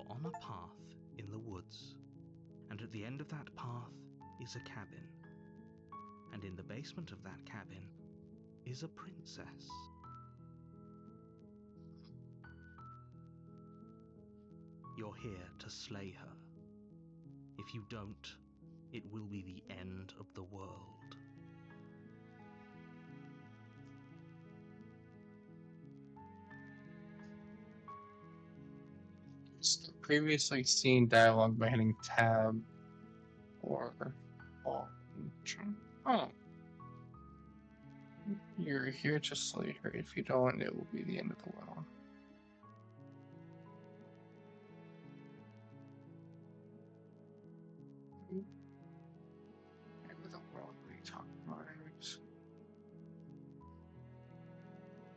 You're on a path in the woods, and at the end of that path is a cabin. And in the basement of that cabin is a princess. You're here to slay her. If you don't, it will be the end of the world. It's the previously seen dialogue by hitting tab or alt. Oh. You're here to slay her. If you don't, it will be the end of the world. End of the world? What are you talking about?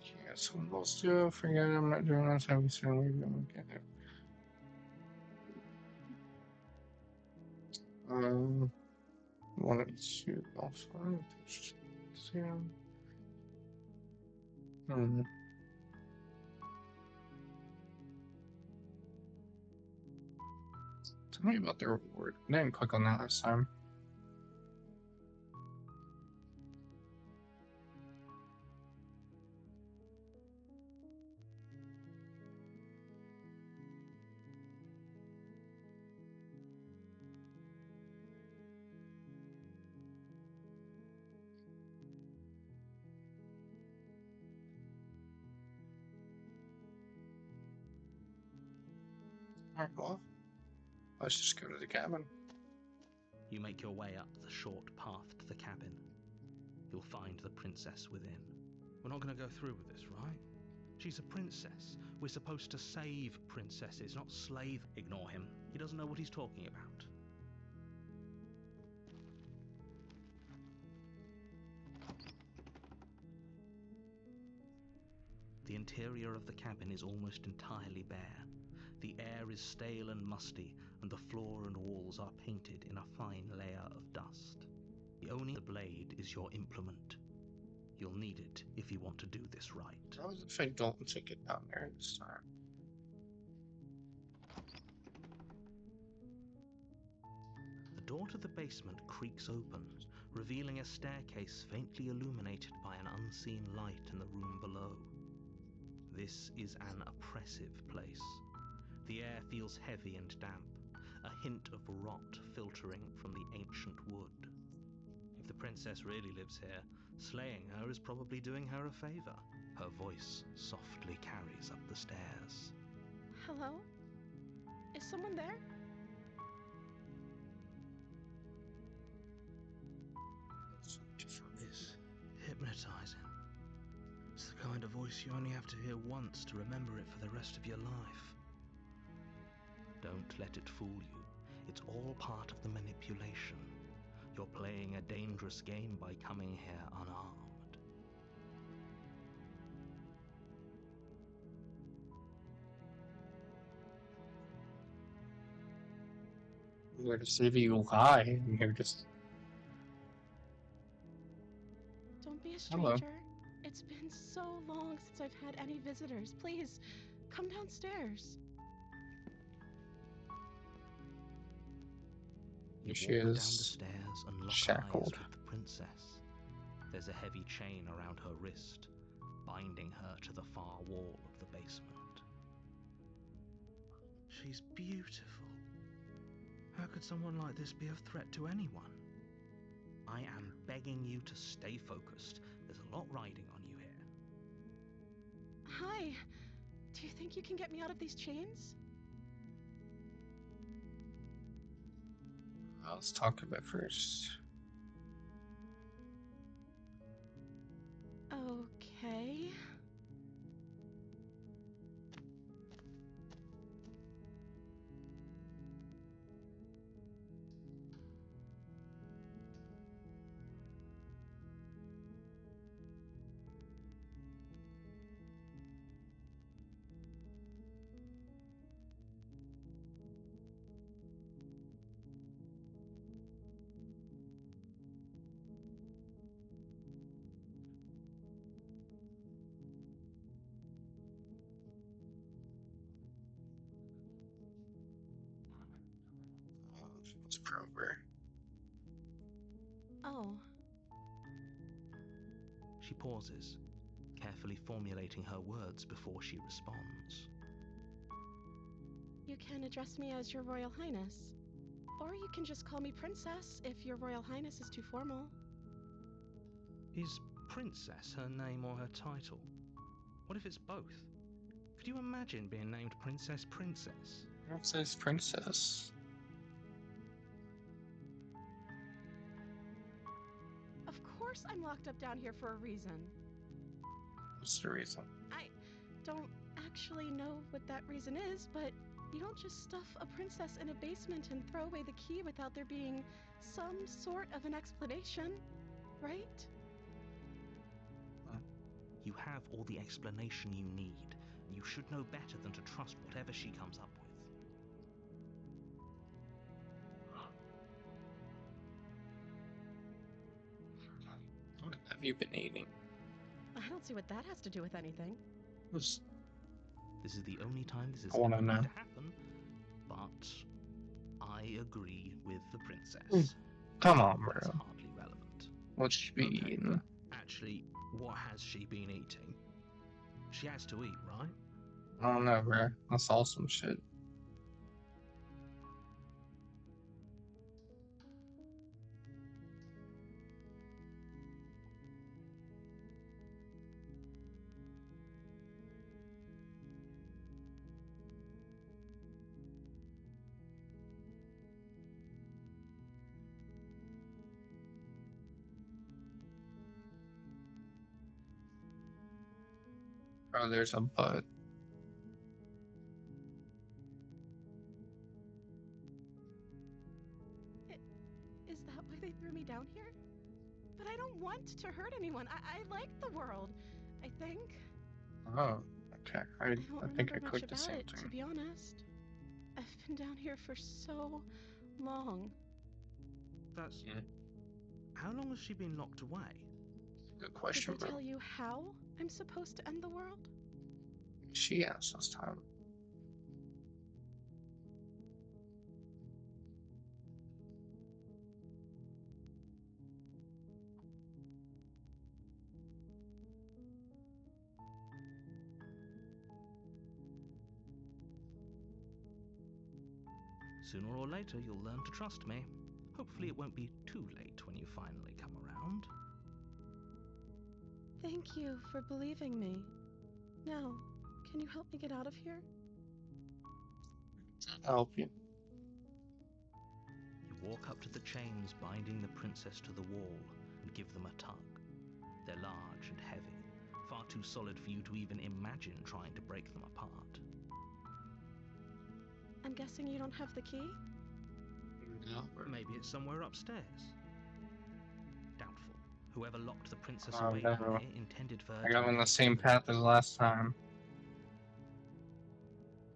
Yeah, someone else do it. Forget it. I'm not doing this. I'll be soon. Maybe I'm gonna get it. One of two also. Tell me about the reward. I didn't click on that last time. Alright, well, let's just go to the cabin. You make your way up the short path to the cabin. You'll find the princess within. We're not going to go through with this, right? She's a princess. We're supposed to save princesses, not slay them. Ignore him. He doesn't know what he's talking about. The interior of the cabin is almost entirely bare. The air is stale and musty, and the floor and walls are painted in a fine layer of dust. The only blade is your implement. You'll need it if you want to do this right. How is if I don't take it down there this time? The door to the basement creaks open, revealing a staircase faintly illuminated by an unseen light in the room below. This is an oppressive place. The air feels heavy and damp, a hint of rot filtering from the ancient wood. If the princess really lives here, slaying her is probably doing her a favor. Her voice softly carries up the stairs. Hello? Is someone there? It's hypnotizing. It's the kind of voice you only have to hear once to remember it for the rest of your life. Don't let it fool you. It's all part of the manipulation. You're playing a dangerous game by coming here unarmed. We're to save you lie, and you're just. Don't be a Hello. stranger. It's been so long since I've had any visitors. Please, come downstairs. You She walk down the is stairs and lock shackled. eyes with the princess. There's a heavy chain around her wrist, binding her to the far wall of the basement. She's beautiful. How could someone like this be a threat to anyone? I am begging you to stay focused. There's a lot riding on you here. Hi. Do you think you can get me out of these chains? Let's talk about first. Okay. over. Oh, She pauses, carefully formulating her words before she responds. you can address me as Your Royal Highness. Or you can just call me Princess if Your Royal Highness is too formal. Is Princess her name or her title? What if it's both? Could you imagine being named Princess Princess? It says princess. Of course I'm locked up down here for a reason. What's the reason? I don't actually know what that reason is, but you don't just stuff a princess in a basement and throw away the key without there being some sort of an explanation, right? You have all the explanation you need. You should know better than to trust whatever she comes up with. What have you been eating? I don't see what that has to do with anything. What's- This is the only time this is I wanna ever going know. to happen, but I agree with the princess. Come on, That's bro. hardly relevant. What's she be Okay, eating? but actually, what has she been eating? She has to eat, right? I don't know, bro. I saw some shit. Oh, there's a butt. Is that why they threw me down here? But I don't want to hurt anyone. I like the world, I think. Oh, okay. I don't I think I remember much clicked the about same it, to thing. be honest. I've been down here for so long. That's... Yeah. How long has she been locked away? Good Did question, they bro. tell you how I'm supposed to end the world? She asked this time. Sooner or later, you'll learn to trust me. Hopefully it won't be too late when you finally come around. Thank you for believing me. Now, can you help me get out of here? I'll help you. You walk up to the chains binding the princess to the wall and give them a tug. They're large and heavy, far too solid for you to even imagine trying to break them apart. I'm guessing you don't have the key? No, Maybe it's somewhere upstairs. Doubtful. Whoever locked the princess Oh, away no. down here intended for her I to got on the never same get path out. as last time.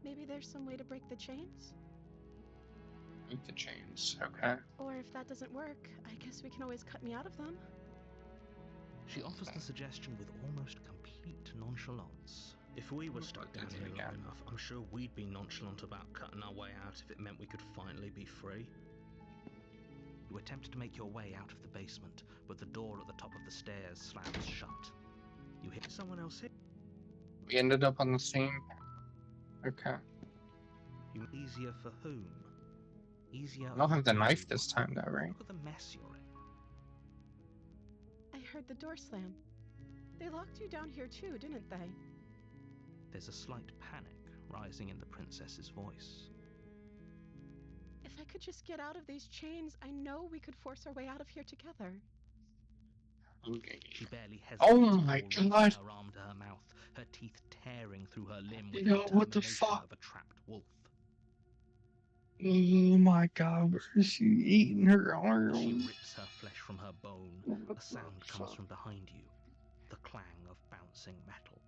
Maybe there's some way to break the chains? Break the chains, okay. Or if that doesn't work, I guess we can always cut me out of them. She offers the suggestion with almost complete nonchalance. If we were stuck down here long enough, I'm sure we'd be nonchalant about cutting our way out if it meant we could finally be free. You attempt to make your way out of the basement, but the door at the top of the stairs slams shut. You hear someone else hit We ended up on the same path. Okay. you. Easier for whom? Easier I don't for have the knife who? this time, though, right? Look at the mess you're in. I heard the door slam. They locked you down here too, didn't they? There's a slight panic rising in the princess's voice. If I could just get out of these chains, I know we could force our way out of here together. Okay. She barely hesitates Oh my before raising God. her arm to her mouth, her teeth tearing through her limb with Yo, the what the determination fuck? of a trapped wolf. Oh my god, where is she eating her As arm? she rips her flesh from her bone, What a sound the comes fuck? from behind you, the clang of bouncing metal.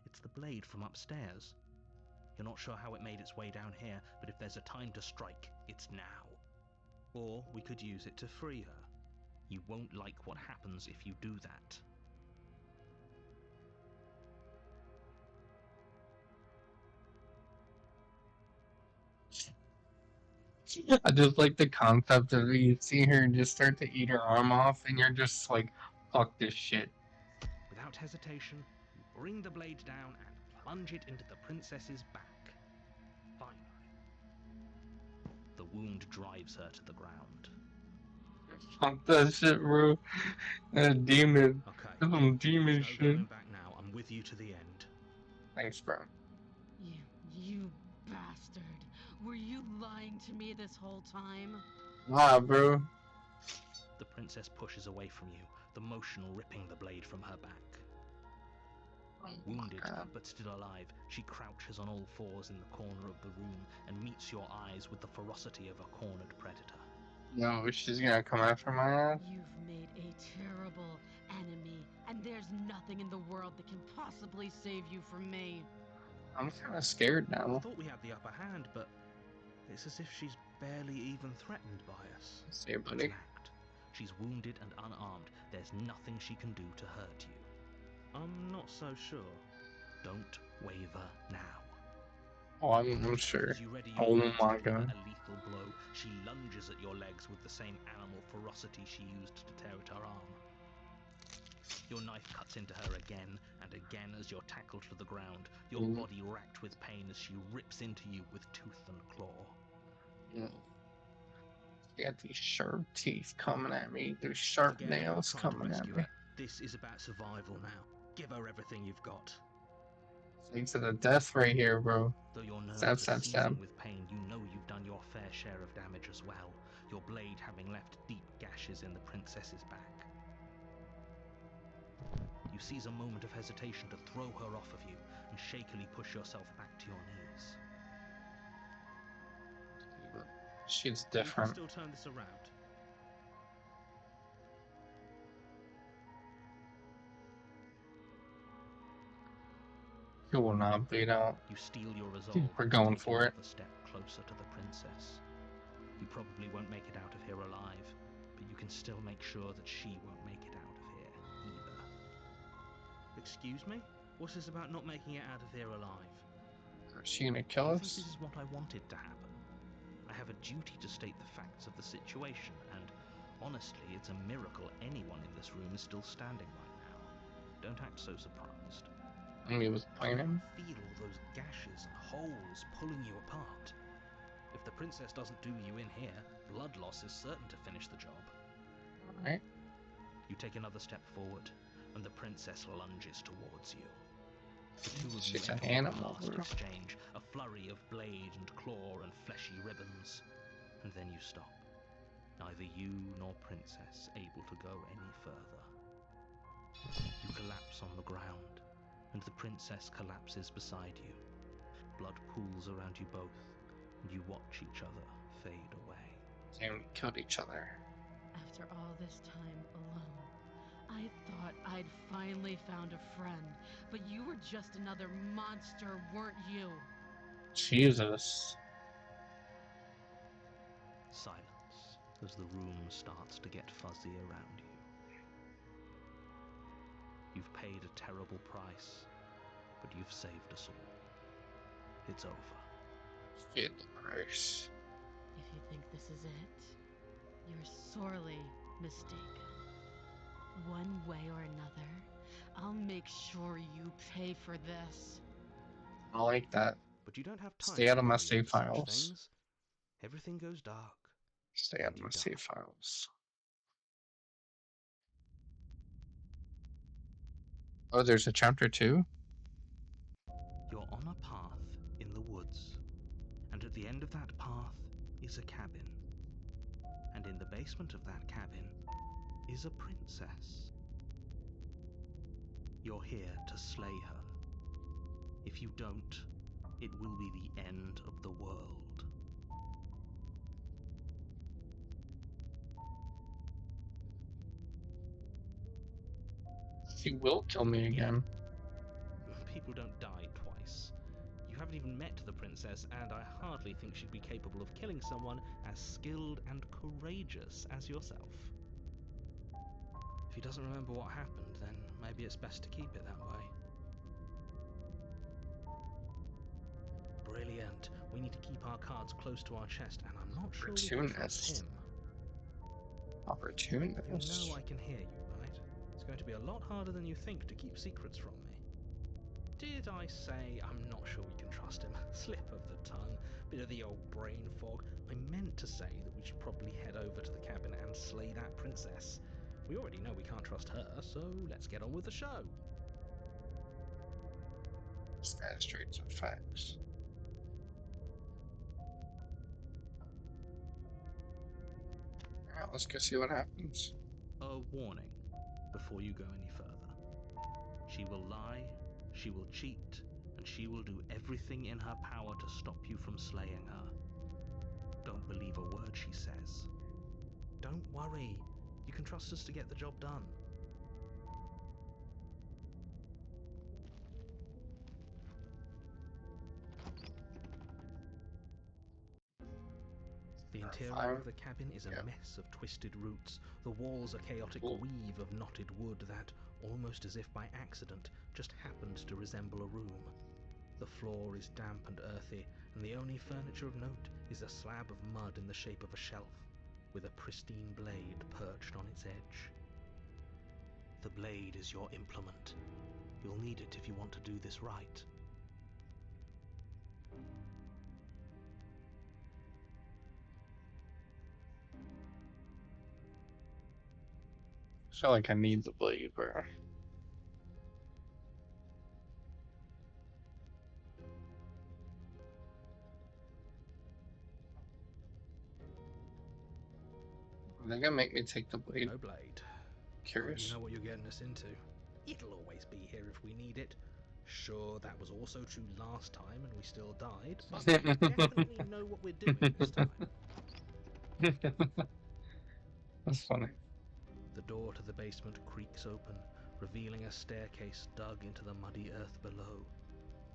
It's the blade from upstairs. You're not sure how it made its way down here, but if there's a time to strike, it's now. Or we could use it to free her. You won't like what happens if you do that. I just like the concept of you see her and just start to eat her arm off, and you're just like, fuck this shit. Without hesitation, you bring the blade down and plunge it into the princess's back. Finally, the wound drives her to the ground. Fuck that shit, bro. That demon. Okay, That's some demon there's no shit. going back now. I'm with you to the end. Thanks, bro. You bastard. Were you lying to me this whole time? Wow, bro. The princess pushes away from you, the motion ripping the blade from her back. Wounded, but still alive, she crouches on all fours in the corner of the room and meets your eyes with the ferocity of a cornered predator. No, she's gonna come after my ass. You've made a terrible enemy, and there's nothing in the world that can possibly save you from me. I'm kind of scared I now. thought we had the upper hand, but it's as if she's barely even threatened by us. See, It's buddy. an act. She's wounded and unarmed. There's nothing she can do to hurt you. I'm not so sure. Don't waver now. Oh, I'm sure. As you ready your Oh blade to my deliver god. a lethal blow, she lunges at your legs with the same animal ferocity she used to tear at her arm. Your knife cuts into her again and again as you're tackled to the ground, your body racked with pain as she rips into you with tooth and claw. She got these sharp teeth coming at me. These sharp Forget nails trying to coming at rescue me. her. This is about survival now. Give her everything you've got. Thanks to the death right here, bro. Though your nerves Stab, are stab, seizing stab. with pain, you know you've done your fair share of damage as well, your blade having left deep gashes in the princess's back. You seize a moment of hesitation to throw her off of you and shakily push yourself back to your knees. She's You different. can still turn this around. You will not bleed out. You steel your resolve. We're going take for it. another step closer to the princess. You probably won't make it out of here alive, but you can still make sure that she won't make it out of here either. Excuse me? What is about not making it out of here alive? Is she gonna kill I think us? this is what I wanted to happen. I have a duty to state the facts of the situation, and honestly, it's a miracle anyone in this room is still standing right now. Don't act so surprised. And he was pointing. Feel those gashes and holes pulling you apart. If the princess doesn't do you in here, blood loss is certain to finish the job. Alright. You take another step forward, and the princess lunges towards you. The two of you She's an enter a animal, fast bro. exchange, a flurry of blade and claw and fleshy ribbons, and then you stop. Neither you nor princess able to go any further. You collapse on the ground, and the princess collapses beside you. Blood pools around you both, and you watch each other fade away. Damn, we killed each other. After all this time alone, I thought I'd finally found a friend, but you were just another monster, weren't you? Jesus. Silence as the room starts to get fuzzy around you. You've paid a terrible price, but you've saved us all. It's over. Feel the price. If you think this is it, you're sorely mistaken. One way or another, I'll make sure you pay for this. I like that. But you don't have time Stay to out of my worry save over such files. things. Everything goes dark. Stay out of You my die. save files. Oh, there's a chapter 2? You're on a path in the woods, and at the end of that path is a cabin. And in the basement of that cabin is a princess. You're here to slay her. If you don't, it will be the end of the world. She will kill me again. People don't die twice. You haven't even met the princess, and I hardly think she'd be capable of killing someone as skilled and courageous as yourself. If he doesn't remember what happened, then maybe it's best to keep it that way. Brilliant. Brilliant. We need to keep our cards close to our chest, and I'm not sure we can trust him. Opportunist. You know I can hear you, right? It's going to be a lot harder than you think to keep secrets from me. Did I say I'm not sure we can trust him? Slip of the tongue, bit of the old brain fog. I meant to say that we should probably head over to the cabin and slay that princess. We already know we can't trust her, so let's get on with the show. Stand straight to facts. Alright, let's go see what happens. A warning before you go any further. She will lie, she will cheat, and she will do everything in her power to stop you from slaying her. Don't believe a word she says. Don't worry, you can trust us to get the job done. The interior of the cabin is a mess of twisted roots. The walls a chaotic weave of knotted wood that, almost as if by accident, just happened to resemble a room. The floor is damp and earthy, and the only furniture of note is a slab of mud in the shape of a shelf, with a pristine blade perched on its edge. The blade is your implement. You'll need it if you want to do this right. I feel like I need the blade, bro. They're gonna make me take the blade. No blade. Curious. You know what you're getting us into. It'll always be here if we need it. Sure, that was also true last time and we still died, but we definitely know what we're doing this time. That's funny. The door to the basement creaks open, revealing a staircase dug into the muddy earth below.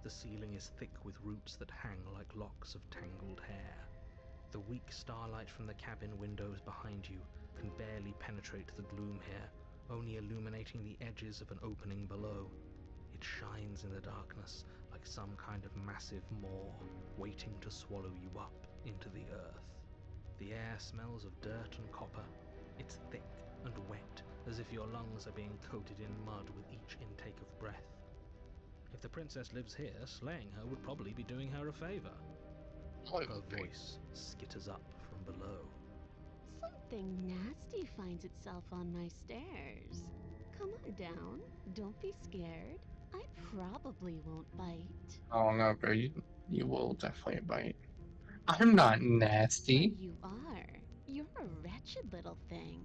The ceiling is thick with roots that hang like locks of tangled hair. The weak starlight from the cabin windows behind you can barely penetrate the gloom here, only illuminating the edges of an opening below. It shines in the darkness like some kind of massive maw waiting to swallow you up into the earth. The air smells of dirt and copper. It's thick and wet, as if your lungs are being coated in mud with each intake of breath. If the princess lives here, slaying her would probably be doing her a favor. Her voice skitters up from below. Something nasty finds itself on my stairs. Come on down. Don't be scared. I probably won't bite. Oh no, bro. You will definitely bite. I'm not nasty. But you are. You're a wretched little thing.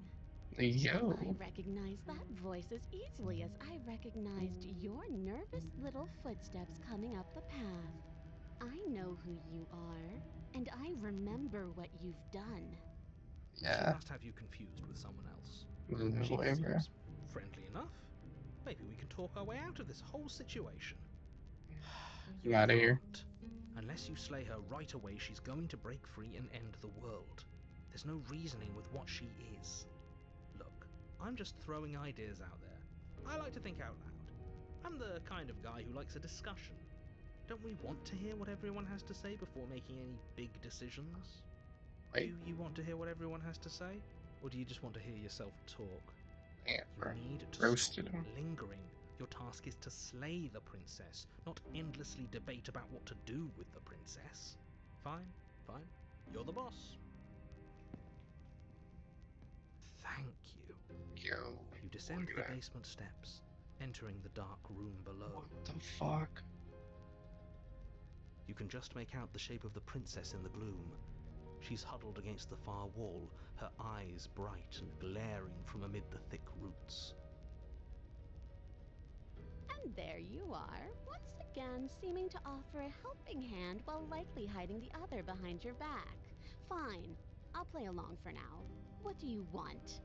Yo. I recognize that voice as easily as I recognized your nervous little footsteps coming up the path. I know who you are, and I remember what you've done. Yeah. She must have you confused with someone else. No She way, bro. seems friendly enough. Maybe we can talk our way out of this whole situation. I'm out of here. Can't. Unless you slay her right away, she's going to break free and end the world. There's no reasoning with what she is. Look, I'm just throwing ideas out there. I like to think out loud. I'm the kind of guy who likes a discussion. Don't we want to hear what everyone has to say before making any big decisions? Wait. Do you want to hear what everyone has to say? Or do you just want to hear yourself talk? Yeah, bro. You need to Roasted stop him. lingering. Your task is to slay the princess, not endlessly debate about what to do with the princess. Fine, fine. You're the boss. Thank you. Yo. You descend Look the at that. basement steps, entering the dark room below. What the fuck? You can just make out the shape of the princess in the gloom. She's huddled against the far wall, her eyes bright and glaring from amid the thick roots. And there you are, once again seeming to offer a helping hand while likely hiding the other behind your back. Fine, I'll play along for now. What do you want?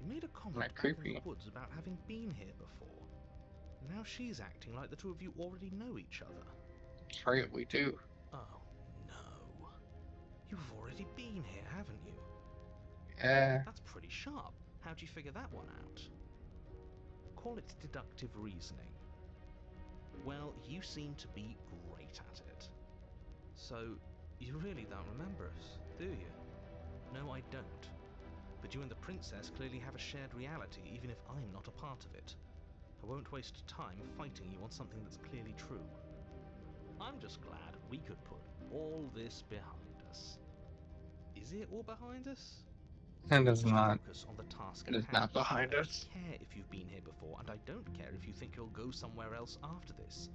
You made a comment Not back in creepy. the woods about having been here before. Now she's acting like the two of you already know each other. Hurry up, we do. Oh, no. You've already been here, haven't you? Yeah. That's pretty sharp. How'd you figure that one out? Call it deductive reasoning. Well, you seem to be great at it. So, you really don't remember us, do you? No, I don't. But you and the princess clearly have a shared reality, even if I'm not a part of it. I won't waste time fighting you on something that's clearly true. I'm just glad we could put all this behind us. Is it all behind us? It is not. Focus on the task It at is hand. not behind I us. don't care if you've been here before, and I don't care if you think you'll go somewhere else after this.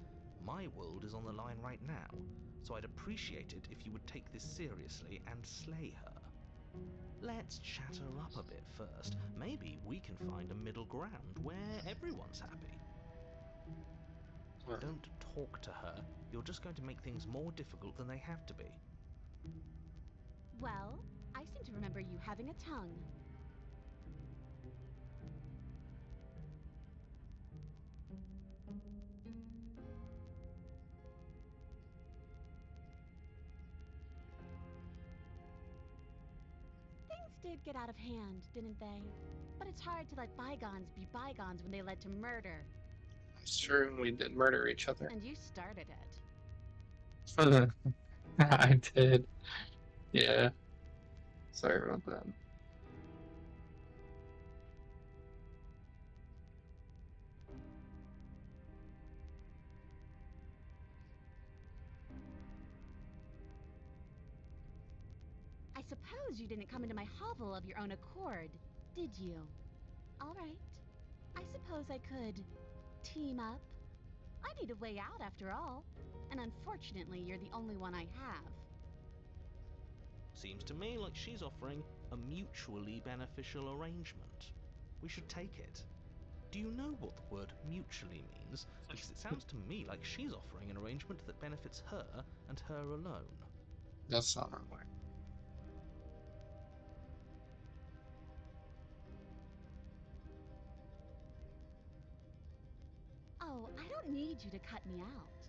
My world is on the line right now, so I'd appreciate it if you would take this seriously and slay her. Let's chat her up a bit first. Maybe we can find a middle ground where everyone's happy. Don't talk to her. You're just going to make things more difficult than they have to be. Well, I seem to remember you having a tongue. Things did get out of hand, didn't they? But it's hard to let bygones be bygones when they led to murder. It's true, we did murder each other. And you started it. I did. Yeah. Sorry about that. I suppose you didn't come into my hovel of your own accord, did you? All right. I suppose I could team up. I need a way out after all. And unfortunately, you're the only one I have. Seems to me like she's offering a mutually beneficial arrangement. We should take it. Do you know what the word mutually means? Because it sounds to me like she's offering an arrangement that benefits her and her alone. That's not our way. Oh, I don't need you to cut me out.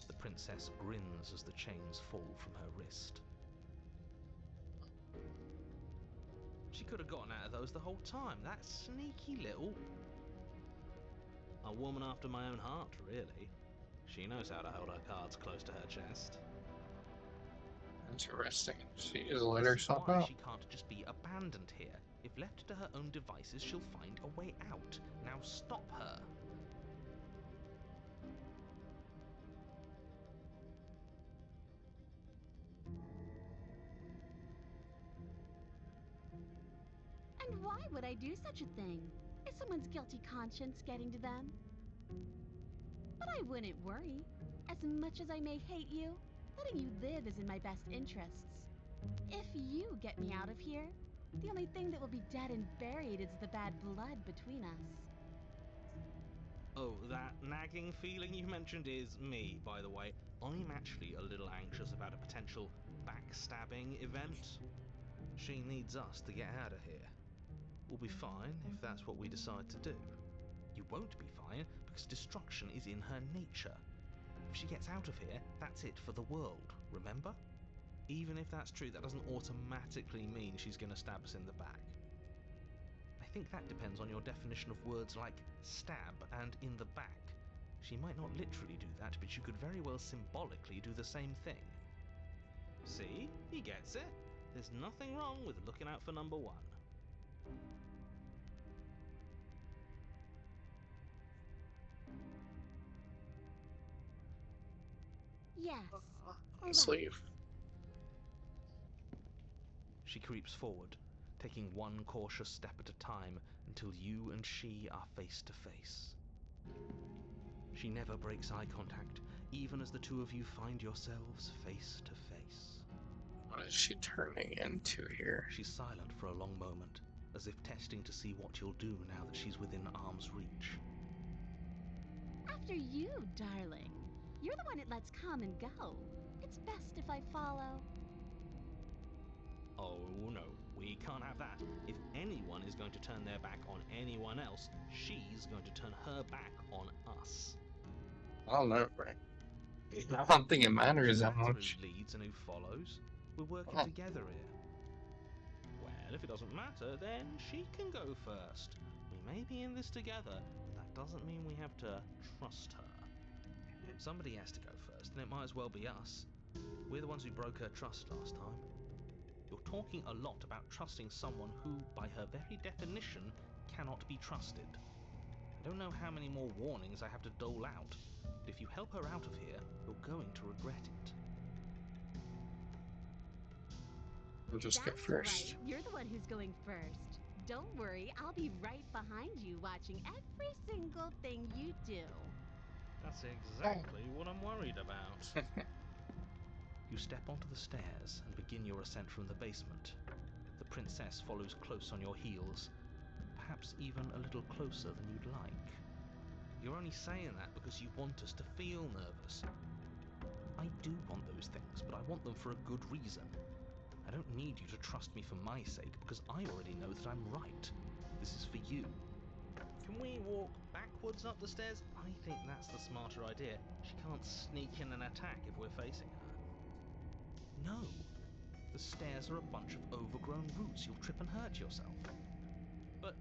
The princess grins as the chains fall from her wrist. She could have gotten out of those the whole time. That sneaky little... A woman after my own heart, really. She knows how to hold her cards close to her chest. Interesting. She just let This is herself why out. she can't just be abandoned here. If left to her own devices, she'll find a way out. Now stop her. And why would I do such a thing? Is someone's guilty conscience getting to them? But I wouldn't worry. As much as I may hate you, letting you live is in my best interests. If you get me out of here, the only thing that will be dead and buried is the bad blood between us. Oh, that nagging feeling you mentioned is me, by the way. I'm actually a little anxious about a potential backstabbing event. She needs us to get out of here. We'll be fine if that's what we decide to do. You won't be fine because destruction is in her nature. If she gets out of here, that's it for the world, remember? Even if that's true, that doesn't automatically mean she's going to stab us in the back. I think that depends on your definition of words like stab and in the back. She might not literally do that, but you could very well symbolically do the same thing. See? He gets it. There's nothing wrong with looking out for number one. Yes. Let's Right. leave. She creeps forward, taking one cautious step at a time until you and she are face to face. She never breaks eye contact, even as the two of you find yourselves face to face. What is she turning into here? She's silent for a long moment, as if testing to see what you'll do now that she's within arm's reach. After you, darling. You're the one it lets come and go. It's best if I follow. Oh no, we can't have that. If anyone is going to turn their back on anyone else, she's going to turn her back on us. I don't know, right? I don't think it matters that That's much. who leads and who follows. We're working Oh. together here. Well, if it doesn't matter, then she can go first. We may be in this together, but that doesn't mean we have to trust her. Somebody has to go first, and it might as well be us. We're the ones who broke her trust last time. You're talking a lot about trusting someone who, by her very definition, cannot be trusted. I don't know how many more warnings I have to dole out, but if you help her out of here, you're going to regret it. We'll just go That's first. right. You're the one who's going first. Don't worry, I'll be right behind you watching every single thing you do. That's exactly what I'm worried about. You step onto the stairs and begin your ascent from the basement. The princess follows close on your heels, perhaps even a little closer than you'd like. You're only saying that because you want us to feel nervous. I do want those things, but I want them for a good reason. I don't need you to trust me for my sake, because I already know that I'm right. This is for you. Can we walk backwards up the stairs? I think that's the smarter idea. She can't sneak in and attack if we're facing her. No. The stairs are a bunch of overgrown roots. You'll trip and hurt yourself. But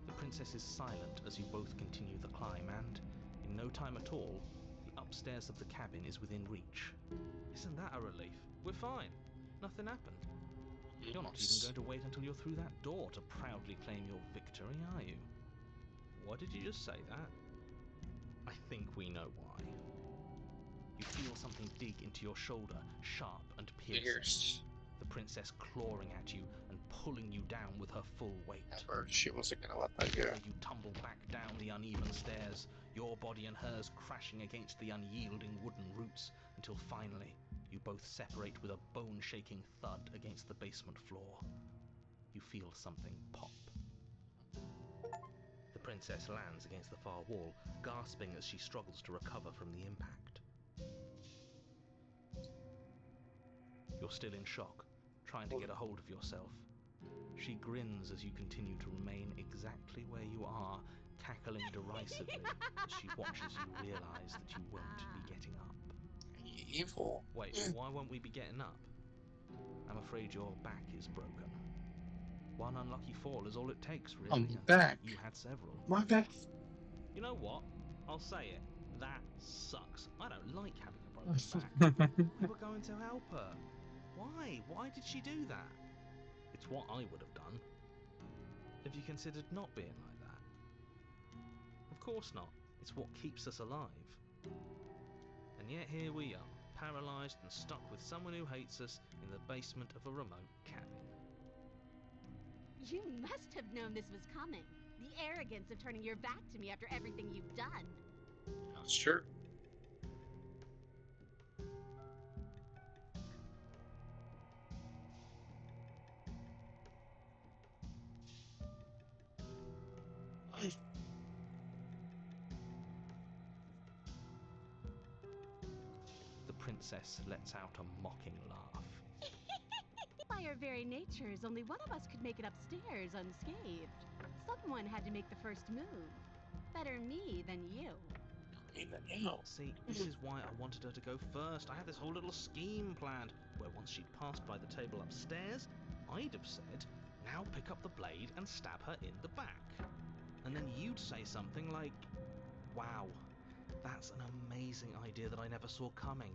the princess is silent as you both continue the climb, and in no time at all, the upstairs of the cabin is within reach. Isn't that a relief? We're fine. Nothing happened. You're not even going to wait until you're through that door to proudly claim your victory, are you? What did you just say that? I think we know why. You feel something dig into your shoulder, sharp and piercing. Fierce. The princess clawing at you and pulling you down with her full weight. Or she wasn't gonna let that go. You tumble back down the uneven stairs, your body and hers crashing against the unyielding wooden roots, until finally you both separate with a bone-shaking thud against the basement floor. You feel something pop. The princess lands against the far wall, gasping as she struggles to recover from the impact. You're still in shock, trying to get a hold of yourself. She grins as you continue to remain exactly where you are, cackling derisively as she watches you realize that you won't be getting up. Evil. Wait, why won't we be getting up? I'm afraid your back is broken. One unlucky fall is all it takes, really. On the and back? You had several. My bad. You know what? I'll say it. That sucks. I don't like having a broken back. We were going to help her. Why? Why did she do that? It's what I would have done. Have you considered not being like that? Of course not. It's what keeps us alive. And yet here we are, paralysed and stuck with someone who hates us in the basement of a remote cabin. You must have known this was coming. The arrogance of turning your back to me after everything you've done. That's true. The princess lets out a mocking laugh. By our very natures, only one of us could make it upstairs unscathed. Someone had to make the first move. Better me than you. Even you. See, this is why I wanted her to go first. I had this whole little scheme planned, where once she'd passed by the table upstairs, I'd have said, now pick up the blade and stab her in the back. And then you'd say something like, wow, that's an amazing idea that I never saw coming.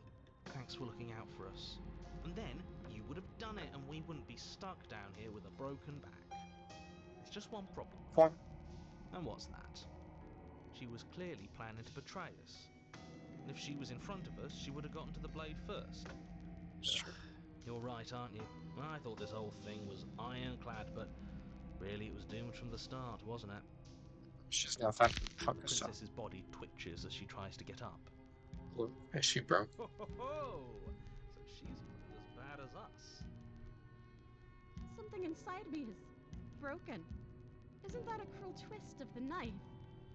Thanks for looking out for us. And then you would have done it and we wouldn't be stuck down here with a broken back. It's just one problem. Fun. And what's that? She was clearly planning to betray us. And if she was in front of us, she would have gotten to the blade first. Sure. You're right, aren't you? I thought this whole thing was ironclad, but really it was doomed from the start, wasn't it? She's gonna fucking The fuck us up. princess's body twitches as she tries to get up. Is she broke? Ho ho ho! So she's not as bad as us. Something inside me is broken. Isn't that a cruel twist of the knife?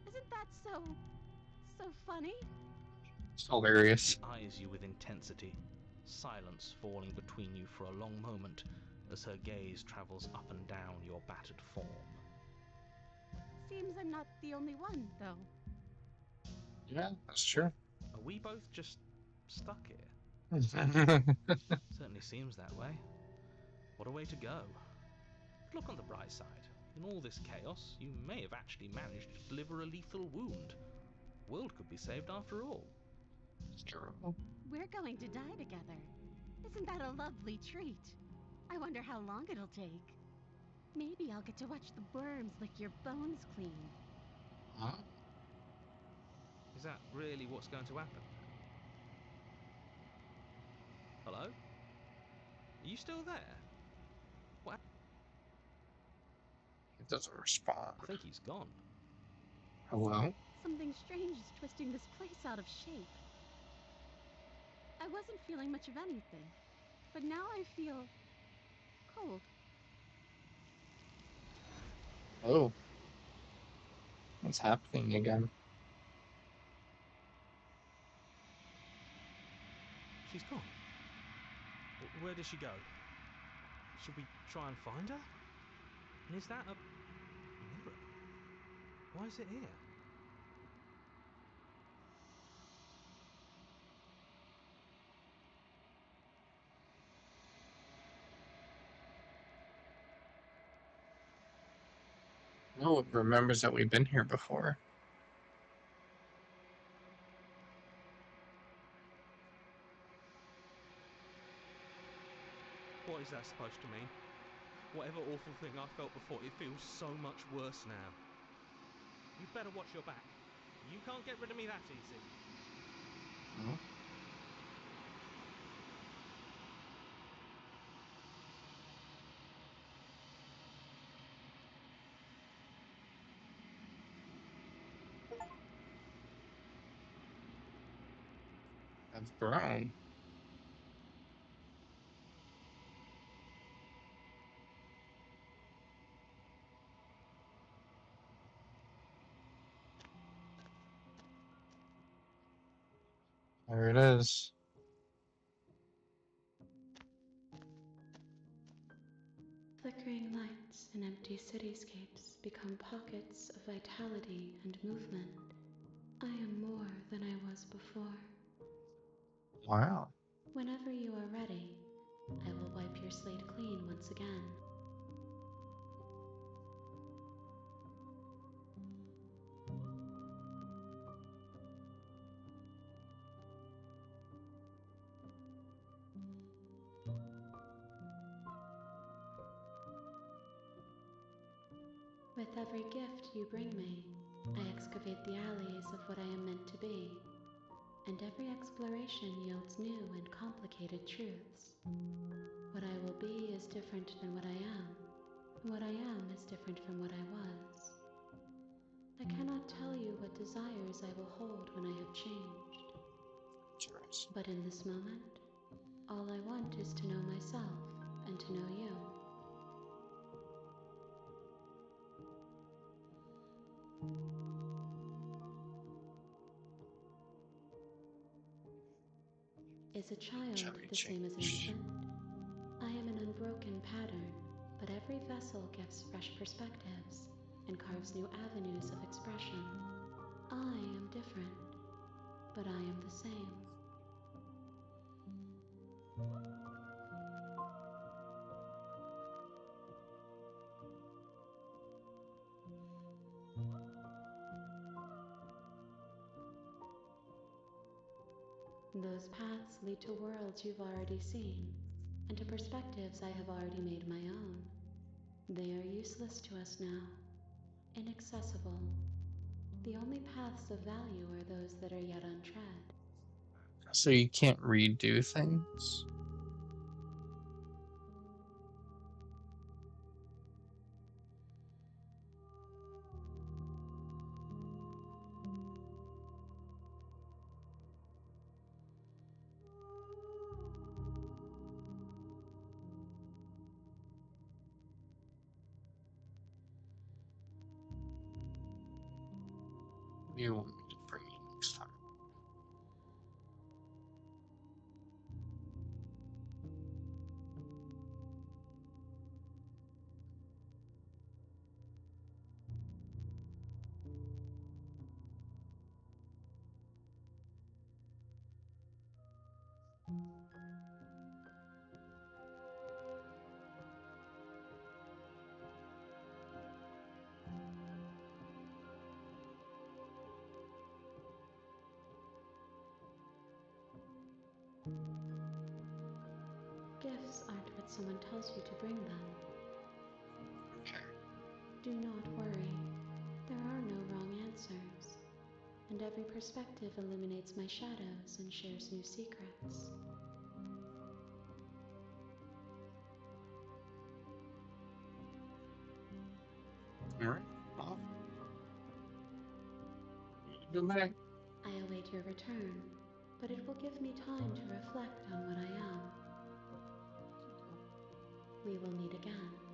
Isn't that so funny? It's hilarious. She eyes you with intensity, silence falling between you for a long moment as her gaze travels up and down your battered form. Seems I'm not the only one, though. Yeah, that's true. Are we both just stuck here? Certainly seems that way. What a way to go. But look on the bright side. In all this chaos, you may have actually managed to deliver a lethal wound. The world could be saved after all. True. We're going to die together. Isn't that a lovely treat? I wonder how long it'll take. Maybe I'll get to watch the worms lick your bones clean. Huh? Is that really what's going to happen? Hello? Are you still there? What? He doesn't respond. I think he's gone. Hello? Something strange is twisting this place out of shape. I wasn't feeling much of anything, but now I feel cold. Oh. What's happening again? She's gone. Where did she go? Should we try and find her? And is that a mirror? Why is it here? No, it remembers that we've been here before. What is that supposed to mean? Whatever awful thing I felt before, it feels so much worse now. You better watch your back. You can't get rid of me that easy. Huh? I've grown. There it is. Flickering lights in empty cityscapes become pockets of vitality and movement. I am more than I was before. Wow. Whenever you are ready, I will wipe your slate clean once again. With every gift you bring me, I excavate the alleys of what I am meant to be, and every exploration yields new and complicated truths. What I will be is different than what I am, and what I am is different from what I was. I cannot tell you what desires I will hold when I have changed, Cheers. but in this moment, all I want is to know myself and to know you. Is a child Shall we the same as an change? infant? I am an unbroken pattern, but every vessel gives fresh perspectives and carves new avenues of expression. I am different, but I am the same. Those paths lead to worlds you've already seen, and to perspectives I have already made my own. They are useless to us now, inaccessible. The only paths of value are those that are yet untread. So you can't redo things? What do you want me to bring you next time? someone tells you to bring them. Okay. Do not worry. There are no wrong answers. And every perspective illuminates my shadows and shares new secrets. Alright. Well. Good night. I await your return, but it will give me time to reflect on what I am. We will meet again.